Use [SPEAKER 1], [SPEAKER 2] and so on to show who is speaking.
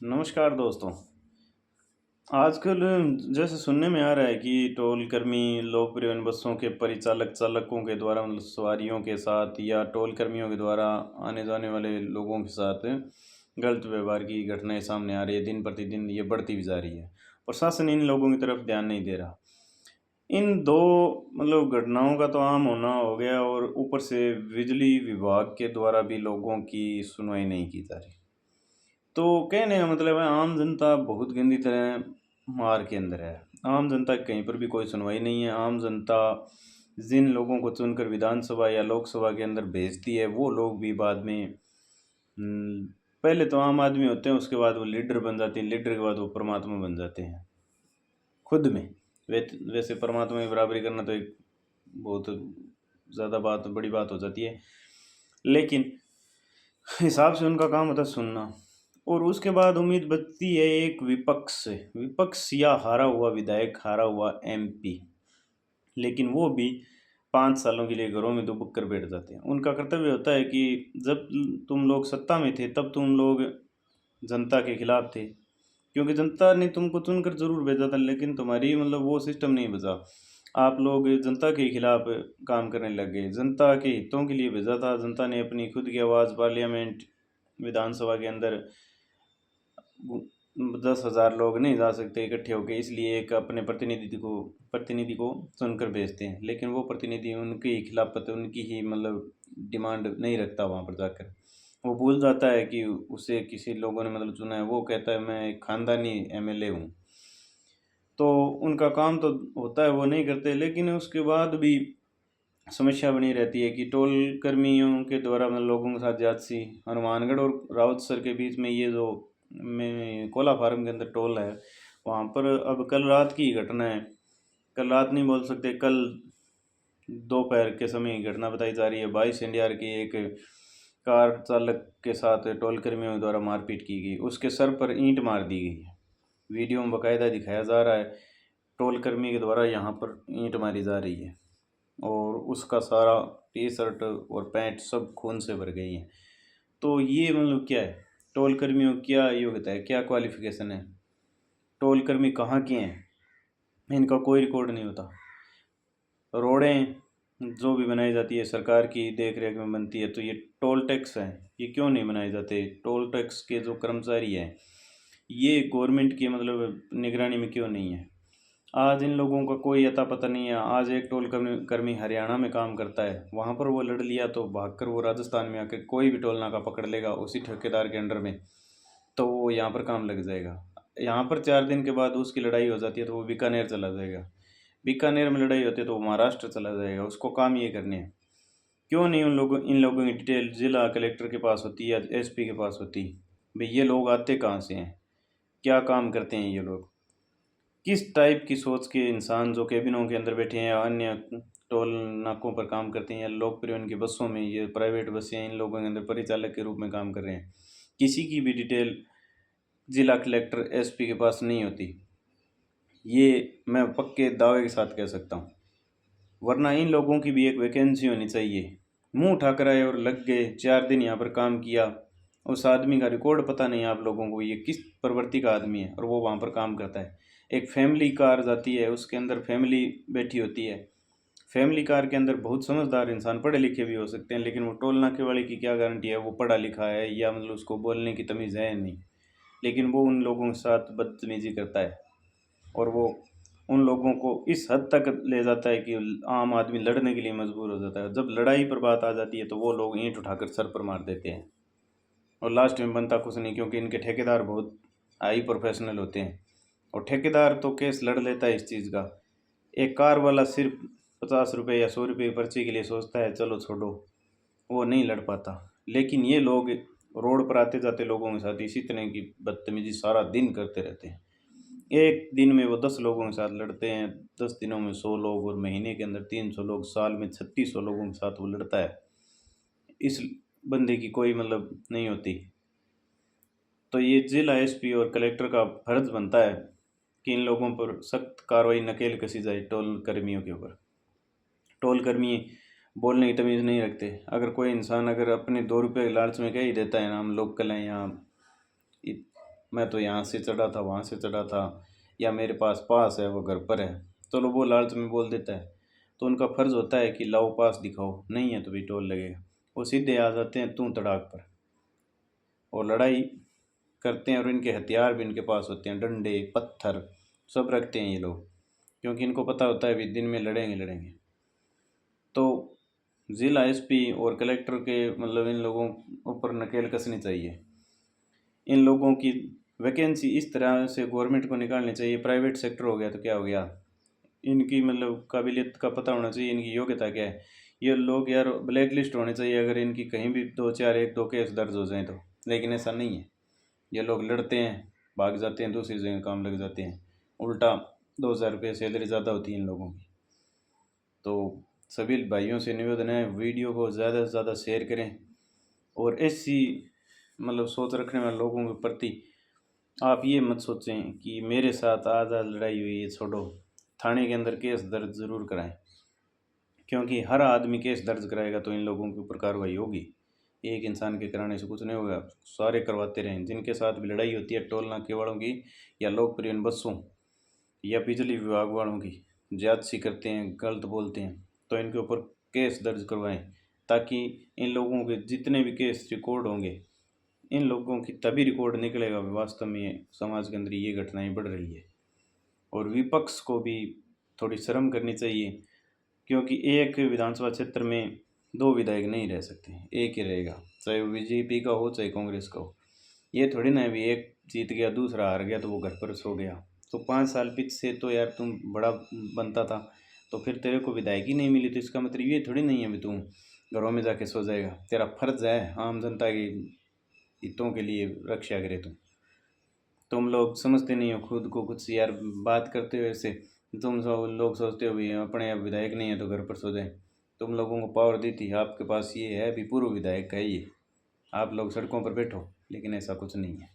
[SPEAKER 1] नमस्कार दोस्तों। आजकल जैसे सुनने में आ रहा है कि टोल कर्मी लोक परिवहन बसों के परिचालक चालकों के द्वारा मतलब सवारियों के साथ या टोल कर्मियों के द्वारा आने जाने वाले लोगों के साथ गलत व्यवहार की घटनाएं सामने आ रही है। दिन प्रतिदिन ये बढ़ती भी जा रही है। प्रशासन इन लोगों की तरफ ध्यान नहीं दे रहा। इन दो मतलब घटनाओं का तो आम होना हो गया और ऊपर से बिजली विभाग के द्वारा भी लोगों की सुनवाई नहीं की जा रही। तो कहने का मतलब है आम जनता बहुत गंदी तरह मार के अंदर है। आम जनता की कहीं पर भी कोई सुनवाई नहीं है। आम जनता जिन लोगों को चुनकर विधानसभा या लोकसभा के अंदर भेजती है वो लोग भी बाद में हम्म, पहले तो आम आदमी होते हैं, उसके बाद वो लीडर बन जाते हैं, लीडर के बाद वो परमात्मा बन जाते हैं खुद में। वैसे परमात्मा की बराबरी करना तो एक बहुत ज़्यादा बात बड़ी बात हो जाती है, लेकिन हिसाब से उनका काम होता है सुनना। और उसके बाद उम्मीद बचती है एक विपक्ष से, विपक्ष या हारा हुआ विधायक, हारा हुआ एमपी। लेकिन वो भी 5 सालों के लिए घरों में दुबक कर बैठ जाते हैं। उनका कर्तव्य होता है कि जब तुम लोग सत्ता में थे तब तुम लोग जनता के खिलाफ थे, क्योंकि जनता ने तुमको चुनकर जरूर भेजा था, लेकिन तुम्हारी मतलब वो सिस्टम नहीं बचा। आप लोग जनता के खिलाफ काम करने लग गए। जनता के हितों के लिए भेजा था, जनता ने अपनी खुद की आवाज़ पार्लियामेंट विधानसभा के अंदर 10,000 लोग नहीं जा सकते इकट्ठे होकर, इसलिए एक अपने प्रतिनिधि को चुनकर भेजते हैं। लेकिन वो प्रतिनिधि उनके खिलाफ उनकी ही मतलब डिमांड नहीं रखता। वहाँ पर जाकर वो भूल जाता है कि उसे किसी लोगों ने मतलब चुना है। वो कहता है मैं एक खानदानी एमएलए हूँ। तो उनका काम तो होता है, वो नहीं करते। लेकिन उसके बाद भी समस्या बनी रहती है कि टोल कर्मियों के द्वारा मतलब लोगों के साथ ज्यादती। हनुमानगढ़ और राउतसर के बीच में ये जो में कोला फार्म के अंदर टोल है, वहाँ पर अब कल रात की घटना है। कल रात नहीं बोल सकते, कल दोपहर के समय की घटना बताई जा रही है। 22 एनडीआर की एक कार चालक के साथ टोल कर्मियों द्वारा मारपीट की गई, उसके सर पर ईंट मार दी गई है। वीडियो में बाकायदा दिखाया जा रहा है टोल कर्मी के द्वारा यहाँ पर ईंट मारी जा रही है, और उसका सारा टी शर्ट और पैंट सब खून से भर गई है। तो ये मतलब क्या है, टोल कर्मियों की क्या योग्यता है, क्या क्वालिफिकेशन है, टोल कर्मी कहाँ के हैं, इनका कोई रिकॉर्ड नहीं होता। रोडें जो भी बनाई जाती है सरकार की देख रेख में बनती है, तो ये टोल टैक्स है, ये क्यों नहीं बनाए जाते। टोल टैक्स के जो कर्मचारी हैं ये गवर्नमेंट की मतलब निगरानी में क्यों नहीं है। आज इन लोगों का कोई अता पता नहीं है। आज एक टोल कर्मी हरियाणा में काम करता है, वहाँ पर वो लड़ लिया तो भागकर वो राजस्थान में आकर कोई भी टोल नाका पकड़ लेगा उसी ठेकेदार के अंडर में, तो वो यहाँ पर काम लग जाएगा। यहाँ पर 4 दिन के बाद उसकी लड़ाई हो जाती है तो वो बीकानेर चला जाएगा। बीकानेर में लड़ाई होती है तो वो महाराष्ट्र चला जाएगा। उसको काम ये करने हैं। क्यों नहीं इन लोगों की डिटेल जिला कलेक्टर के पास होती है या एसपी के पास होती। भाई ये लोग आते कहाँ से हैं, क्या काम करते हैं ये लोग, किस टाइप की सोच के इंसान जो कैबिनों के अंदर बैठे हैं या अन्य टोल नाकों पर काम करते हैं या लोक परिवहन की बसों में, ये प्राइवेट बसें इन लोगों के अंदर परिचालक के रूप में काम कर रहे हैं। किसी की भी डिटेल जिला कलेक्टर एसपी के पास नहीं होती। ये मैं पक्के दावे के साथ कह सकता हूँ। वरना इन लोगों की भी एक वैकेंसी होनी चाहिए। मुंह उठाकर आए और लग गए, 4 दिन यहाँ पर काम किया। उस आदमी का रिकॉर्ड पता नहीं आप लोगों को, ये किस प्रवृत्ति का आदमी है और वो वहाँ पर काम करता है। एक फैमिली कार जाती है, उसके अंदर फैमिली बैठी होती है। फैमिली कार के अंदर बहुत समझदार इंसान, पढ़े लिखे भी हो सकते हैं, लेकिन वो टोल नाके वाले की क्या गारंटी है वो पढ़ा लिखा है या मतलब उसको बोलने की तमीज़ है नहीं। लेकिन वो उन लोगों के साथ बदतमीजी करता है, और वो उन लोगों को इस हद तक ले जाता है कि आम आदमी लड़ने के लिए मजबूर हो जाता है। जब लड़ाई पर बात आ जाती है तो वो लोग ईंट उठाकर सर पर मार देते हैं, और लास्ट में बनता कुछ नहीं, क्योंकि इनके ठेकेदार बहुत हाई प्रोफेशनल होते हैं। और ठेकेदार तो केस लड़ लेता है इस चीज़ का। एक कार वाला सिर्फ 50 रुपये या 100 रुपये की पर्ची के लिए सोचता है चलो छोड़ो, वो नहीं लड़ पाता। लेकिन ये लोग रोड पर आते जाते लोगों के साथ इसी तरह की बदतमीजी सारा दिन करते रहते हैं। एक दिन में वो 10 लोगों के साथ लड़ते हैं, 10 दिनों में 100 लोग, और महीने के अंदर 300 लोग, साल में 3600 लोगों के साथ वो लड़ता है। इस बंदे की कोई मतलब नहीं होती। तो ये जिला एसपी और कलेक्टर का फर्ज बनता है कि इन लोगों पर सख्त कार्रवाई नकेल कसी जाए टोल कर्मियों के ऊपर। टोल कर्मी बोलने की तमीज़ नहीं रखते। अगर कोई इंसान अगर अपने 2 रुपये के लालच में कह ही देता है ना हम लोकल हैं यहाँ, मैं तो यहाँ से चढ़ा था, वहाँ से चढ़ा था, या मेरे पास है, वो घर पर है। चलो वो लालच में बोल देता है, तो उनका फ़र्ज़ होता है कि लाओ पास दिखाओ, नहीं है तो भी टोल लगेगा। वो सीधे आ जाते हैं तू तड़ाक पर और लड़ाई करते हैं, और इनके हथियार भी इनके पास होते हैं, डंडे पत्थर सब रखते हैं ये लोग, क्योंकि इनको पता होता है भी दिन में लड़ेंगे लड़ेंगे। तो ज़िला एसपी और कलेक्टर के मतलब इन लोगों ऊपर नकेल कसनी चाहिए। इन लोगों की वैकेंसी इस तरह से गवर्नमेंट को निकालनी चाहिए। प्राइवेट सेक्टर हो गया तो क्या हो गया, इनकी मतलब काबिलियत का पता होना चाहिए, इनकी योग्यता क्या है। ये लोग यार ब्लैक लिस्ट होने चाहिए अगर इनकी कहीं भी दो चार एक दो केस दर्ज हो जाएं तो, लेकिन ऐसा नहीं है। ये लोग लड़ते हैं, भाग जाते हैं, दूसरी जगह काम लग जाते हैं, उल्टा 2,000 रुपये सैलरी ज़्यादा होती है इन लोगों की। तो सभी भाइयों से निवेदन है, वीडियो को ज़्यादा से ज़्यादा शेयर करें, और ऐसी मतलब सोच रखने वाले लोगों के प्रति आप ये मत सोचें कि मेरे साथ आज आज लड़ाई हुई है, छोड़ो, थाने के अंदर केस दर्ज ज़रूर कराएं, क्योंकि हर आदमी केस दर्ज कराएगा तो इन लोगों के ऊपर कार्रवाई होगी। एक इंसान के कराने से कुछ नहीं होगा, सारे करवाते रहें। जिनके साथ भी लड़ाई होती है टोल नाके वालों की, या लोक परिवहन बसों, या बिजली विभाग वालों की, ज्यादती करते हैं, गलत बोलते हैं, तो इनके ऊपर केस दर्ज करवाएं, ताकि इन लोगों के जितने भी केस रिकॉर्ड होंगे, इन लोगों की तभी रिकॉर्ड निकलेगा वास्तव में समाज के अंदर ये घटनाएं बढ़ रही है। और विपक्ष को भी थोड़ी शर्म करनी चाहिए, क्योंकि एक विधानसभा क्षेत्र में दो विधायक नहीं रह सकते, एक ही रहेगा, चाहे वो बीजेपी का हो चाहे कांग्रेस का हो। ये थोड़ी ना है भी एक जीत गया दूसरा हार गया तो वो घर पर सो गया। तो 5 साल पीछे से तो यार तुम बड़ा बनता था, तो फिर तेरे को विधायक ही नहीं मिली, तो इसका मतलब ये थोड़ी नहीं है भी तुम घरों में जाके सो जाएगा। तेरा फर्ज है आम जनता के हितों के लिए रक्षा करे। तुम लोग समझते नहीं हो खुद को कुछ यार, बात करते हो ऐसे। तुम सब लोग सोचते हो भी अपने अब विधायक नहीं है तो घर पर सो जाए। तुम लोगों को पावर दी थी, आपके पास ये है भी, पूर्व विधायक का है ये, आप लोग सड़कों पर बैठो, लेकिन ऐसा कुछ नहीं है।